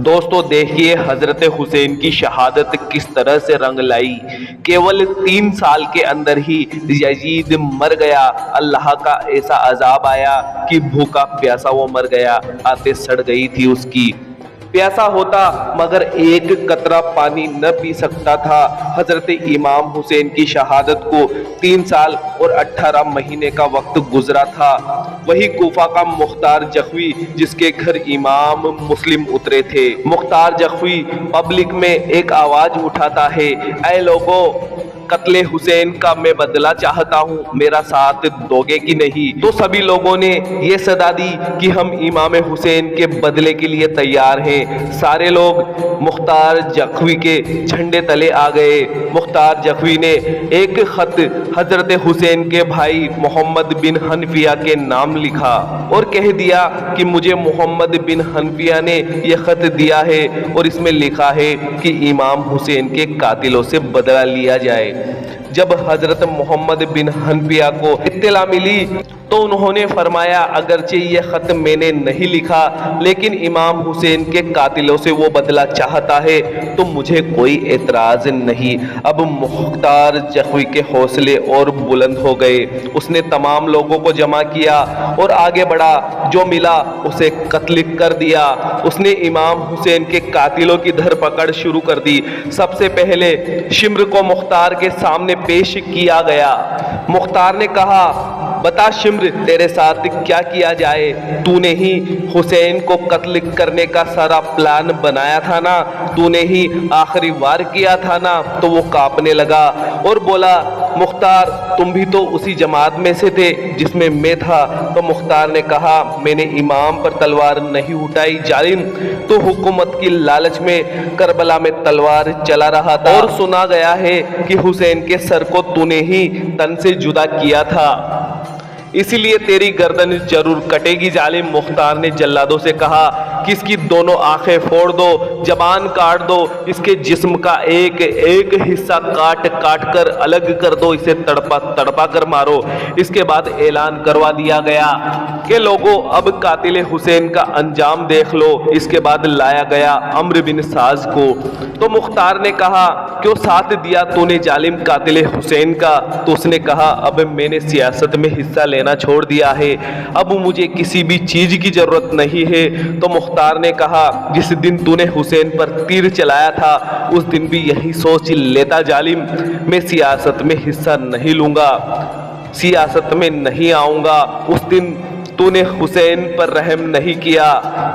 دوستو دیکھیے حضرت حسین کی شہادت کس طرح سے رنگ لائی۔ کیول 3 سال کے اندر ہی یزید مر گیا۔ اللہ کا ایسا عذاب آیا کہ بھوکا پیاسا وہ مر گیا، آتے سڑ گئی تھی اس کی۔ پیاسا ہوتا مگر ایک قطرہ پانی نہ پی سکتا تھا۔ حضرت امام حسین کی شہادت کو 3 سال اور 18 مہینے کا وقت گزرا تھا۔ وہی کوفہ کا مختار جخوی جس کے گھر امام مسلم اترے تھے۔ مختار جخوی پبلک میں ایک آواز اٹھاتا ہے، اے لوگو، قتل حسین کا میں بدلہ چاہتا ہوں، میرا ساتھ دو گے کہ نہیں؟ تو سبھی لوگوں نے یہ صدا دی کہ ہم امام حسین کے بدلے کے لیے تیار ہیں۔ سارے لوگ مختار جخوی کے جھنڈے تلے آ گئے۔ مختار جخوی نے ایک خط حضرت حسین کے بھائی محمد بن حنفیہ کے نام لکھا اور کہہ دیا کہ مجھے محمد بن حنفیہ نے یہ خط دیا ہے اور اس میں لکھا ہے کہ امام حسین کے قاتلوں سے بدلہ لیا جائے۔ جب حضرت محمد بن حنفیہ کو اطلاع ملی تو انہوں نے فرمایا، اگرچہ یہ خط میں نے نہیں لکھا لیکن امام حسین کے قاتلوں سے وہ بدلہ چاہتا ہے تو مجھے کوئی اعتراض نہیں۔ اب مختار جخوی کے حوصلے اور بلند ہو گئے۔ اس نے تمام لوگوں کو جمع کیا اور آگے بڑھا، جو ملا اسے قتل کر دیا۔ اس نے امام حسین کے قاتلوں کی دھر پکڑ شروع کر دی۔ سب سے پہلے شمر کو مختار کے سامنے پیش کیا گیا۔ مختار نے کہا، بتا شمر، تیرے ساتھ کیا کیا جائے؟ تو نے ہی حسین کو قتل کرنے کا سارا پلان بنایا تھا نا، تو نے ہی آخری وار کیا تھا نا؟ تو وہ کانپنے لگا اور بولا، مختار تم بھی تو اسی جماعت میں سے تھے جس میں میں تھا۔ تو مختار نے کہا، میں نے امام پر تلوار نہیں اٹھائی ظالم، تو حکومت کی لالچ میں کربلا میں تلوار چلا رہا تھا اور سنا گیا ہے کہ حسین کے سر کو تو نے ہی تن سے جدا کیا تھا، اسی لیے تیری گردن ضرور کٹے گی ظالم۔ مختار نے جلادوں سے کہا کہ اس کی دونوں آنکھیں پھوڑ دو، زبان کاٹ دو، اس کے جسم کا ایک ایک حصہ کاٹ کاٹ کر الگ کر دو، اسے تڑپا تڑپا کر مارو۔ اس کے بعد اعلان کروا دیا گیا کہ لوگوں اب قاتل حسین کا انجام دیکھ لو۔ اس کے بعد لایا گیا عمرو بن ساز کو۔ تو مختار نے کہا، کیوں ساتھ دیا تو نے ظالم قاتل حسین کا؟ تو اس نے کہا، اب میں نے سیاست میں حصہ لینا چھوڑ دیا ہے، اب مجھے کسی بھی چیز کی ضرورت نہیں ہے۔ تو مختار نے کہا، جس دن تو نے حسین پر تیر چلایا تھا اس دن بھی یہی سوچ لیتا ظالم، میں سیاست میں حصہ نہیں لوں گا، سیاست میں نہیں آؤں گا۔ اس دن تو نے حسین پر رحم نہیں کیا۔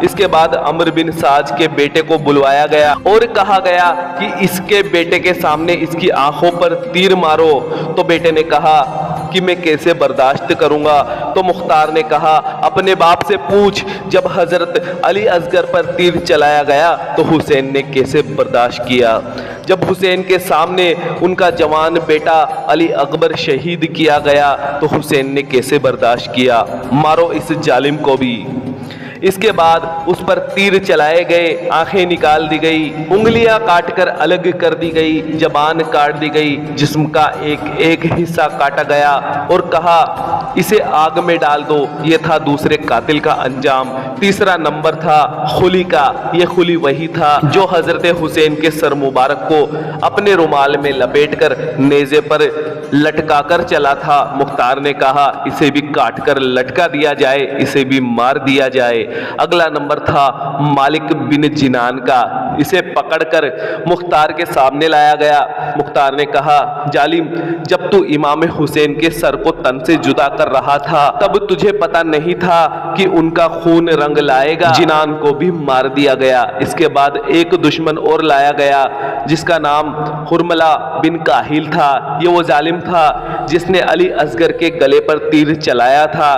اس کے بعد عمرو بن ساج کے بیٹے کو بلوایا گیا اور کہا گیا کہ اس کے بیٹے کے سامنے اس کی آنکھوں پر تیر مارو۔ تو بیٹے نے کہا کہ میں کیسے برداشت کروں گا؟ تو مختار نے کہا، اپنے باپ سے پوچھ، جب حضرت علی اصغر پر تیر چلایا گیا تو حسین نے کیسے برداشت کیا؟ جب حسین کے سامنے ان کا جوان بیٹا علی اکبر شہید کیا گیا تو حسین نے کیسے برداشت کیا؟ مارو اس ظالم کو بھی۔ اس کے بعد اس پر تیر چلائے گئے، آنکھیں نکال دی گئی، انگلیاں کاٹ کر الگ کر دی گئی، زبان کاٹ دی گئی، جسم کا ایک ایک حصہ کاٹا گیا اور کہا، اسے آگ میں ڈال دو۔ یہ تھا دوسرے قاتل کا انجام۔ تیسرا نمبر تھا خلی کا۔ یہ خلی وہی تھا جو حضرت حسین کے سر مبارک کو اپنے رومال میں لپیٹ کر نیزے پر لٹکا کر چلا تھا۔ مختار نے کہا، اسے بھی کاٹ کر لٹکا دیا جائے، اسے بھی مار دیا جائے۔ اگلا نمبر تھا مالک بن جنان کا۔ اسے پکڑ کر مختار کے سامنے لایا گیا۔ مختار نے کہا، ظالم، جب تو امام حسین کے سر کو تن سے جدا کر رہا تھا تب تجھے پتا نہیں تھا کہ ان کا خون رنگ لائے گا؟ جنان کو بھی مار دیا گیا۔ اس کے بعد ایک دشمن اور لایا گیا جس کا نام حرملہ بن کاہل تھا۔ یہ وہ ظالم تھا جس نے علی اصغر کے گلے پر تیر چلایا تھا۔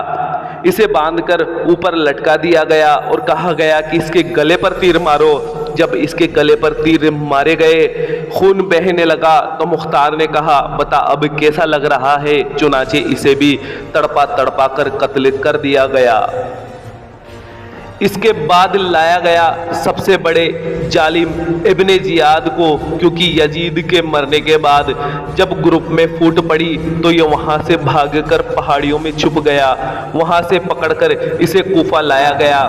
اسے باندھ کر اوپر لٹکا دیا گیا اور کہا گیا کہ اس کے گلے پر تیر مارو۔ جب اس کے گلے پر تیر مارے گئے، خون بہنے لگا تو مختار نے کہا، بتا اب کیسا لگ رہا ہے؟ چنانچہ اسے بھی تڑپا تڑپا کر قتل کر دیا گیا۔ اس کے بعد لایا گیا سب سے بڑے ظالم ابن زیاد کو، کیونکہ یزید کے مرنے کے بعد جب گروپ میں پھوٹ پڑی تو یہ وہاں سے بھاگ کر پہاڑیوں میں چھپ گیا۔ وہاں سے پکڑ کر اسے کوفہ لایا گیا۔